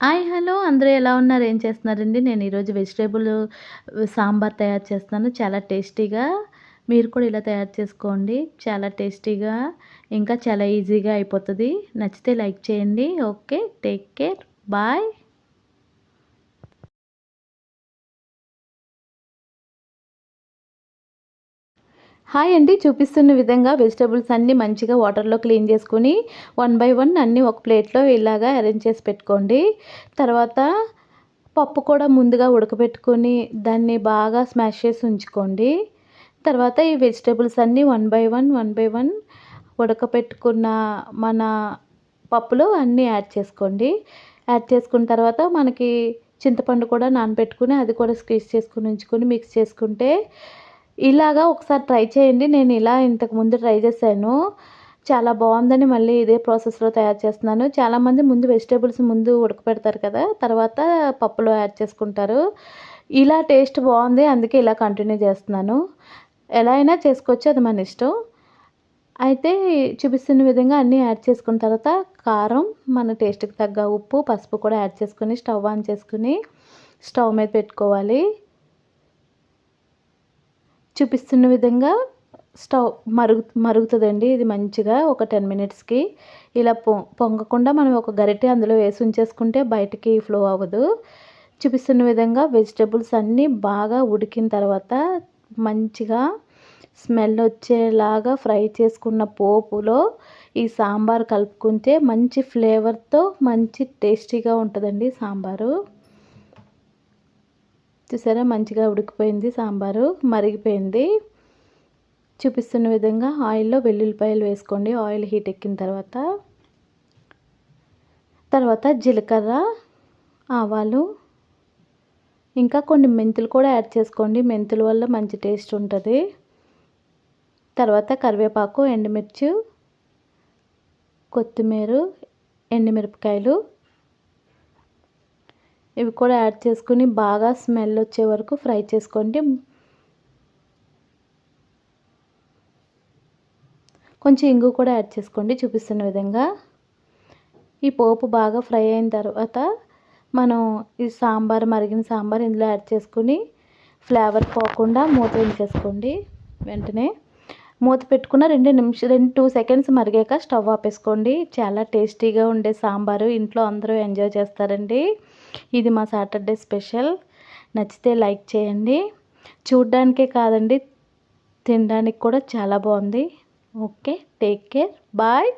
Hi! Hello! అందరూ ఎలా ఉన్నారు? ఏం చేస్తున్నారండి? నేను ఈరోజు వెజిటబుల్ సాంబార్ తయారు చేస్తున్నాను. చాలా టేస్టీగా. మీరు కూడా ఇలా తయారు చేసుకోండి. చాలా టేస్టీగా, ఇంకా చాలా ఈజీగా అయిపోతది. నచ్చితే లైక్ చేయండి. Okay. Take care. Bye. Hi అండి. చూపిస్తున్న విధంగా వెజిటబుల్స్ అన్నీ మంచిగా వాటర్‌లో క్లీన్ చేసుకొని, వన్ బై వన్ అన్నీ ఒక ప్లేట్‌లో ఇలాగా అరేంజ్ చేసి పెట్టుకోండి. తర్వాత పప్పు కూడా ముందుగా ఉడకబెట్టుకొని, దాన్ని బాగా స్మాష్ చేసి ఉంచుకోండి. తర్వాత ఈ వెజిటబుల్స్ అన్నీ వన్ బై వన్ ఉడకపెట్టుకున్న మన పప్పులో అన్నీ యాడ్ చేసుకోండి. యాడ్ చేసుకున్న తర్వాత మనకి చింతపండు కూడా నానబెట్టుకొని, అది కూడా స్క్వీజ్ చేసుకొని ఉంచుకొని మిక్స్ చేసుకుంటే, ఇలాగా ఒకసారి ట్రై చేయండి. నేను ఇలా ఇంతకుముందు ట్రై చేశాను. చాలా బావుందని మళ్ళీ ఇదే ప్రాసెస్‌లో తయారు చేస్తున్నాను. చాలామంది ముందు వెజిటబుల్స్ ముందు ఉడకపెడతారు కదా! తర్వాత పప్పులో యాడ్ చేసుకుంటారు. ఇలా టేస్ట్ బావుంది. అందుకే ఇలా కంటిన్యూ చేస్తున్నాను. ఎలా అయినా చేసుకోవచ్చు. అది మన ఇష్టం. అయితే చూపిస్తున్న విధంగా అన్నీ యాడ్ చేసుకున్న తర్వాత కారం, మన టేస్ట్‌కి తగ్గ ఉప్పు, పసుపు కూడా యాడ్ చేసుకొని స్టవ్ ఆన్ చేసుకొని స్టవ్ మీద పెట్టుకోవాలి. చూపిస్తున్న విధంగా స్టవ్ మరుగుతదండి ఇది మంచిగా ఒక 10 మినిట్స్‌కి. ఇలా పొంగకుండా మనం ఒక గరిటె అందులో వేసి ఉంచేసుకుంటే బయటికి ఫ్లో అవ్వదు. చూపిస్తున్న విధంగా వెజిటబుల్స్ అన్నీ బాగా ఉడికిన తర్వాత మంచిగా స్మెల్ వచ్చేలాగా ఫ్రై చేసుకున్న పోపులో ఈ సాంబార్ కలుపుకుంటే మంచి ఫ్లేవర్‌తో మంచి టేస్టీగా ఉంటదండి సాంబారు. చూసారా మంచిగా ఉడికిపోయింది సాంబారు, మరిగిపోయింది. చూపిస్తున్న విధంగా ఆయిల్‌లో వెల్లుల్లిపాయలు వేసుకోండి. ఆయిల్ హీట్ ఎక్కిన తర్వాత జీలకర్ర, ఆవాలు, ఇంకా కొన్ని మెంతులు కూడా యాడ్ చేసుకోండి. మెంతుల వల్ల మంచి టేస్ట్ ఉంటది. తర్వాత కరివేపాకు, ఎండుమిర్చి, కొత్తిమీర, ఎండుమిరపకాయలు ఇవి కూడా యాడ్ చేసుకొని బాగా స్మెల్ వచ్చే వరకు ఫ్రై చేసుకోండి. కొంచెం ఇంగువ కూడా యాడ్ చేసుకోండి చూపిస్తున్న విధంగా. ఈ పోపు బాగా ఫ్రై అయిన తర్వాత మనం ఈ మరిగిన సాంబార్ ఇందులో యాడ్ చేసుకొని ఫ్లేవర్ పోకుండా మూత ఉంచేసుకోండి. వెంటనే మూత పెట్టుకున్న 2 సెకండ్స్ మరిగాక స్టవ్ ఆపేసుకోండి. చాలా టేస్టీగా ఉండే సాంబారు ఇంట్లో అందరూ ఎంజాయ్ చేస్తారండి. ఇది మా సాటర్డే స్పెషల్. నచ్చితే లైక్ చేయండి. చూడ్డానికే కాదండి, తినడానికి కూడా చాలా బాగుంది. ఓకే. Take care. బాయ్.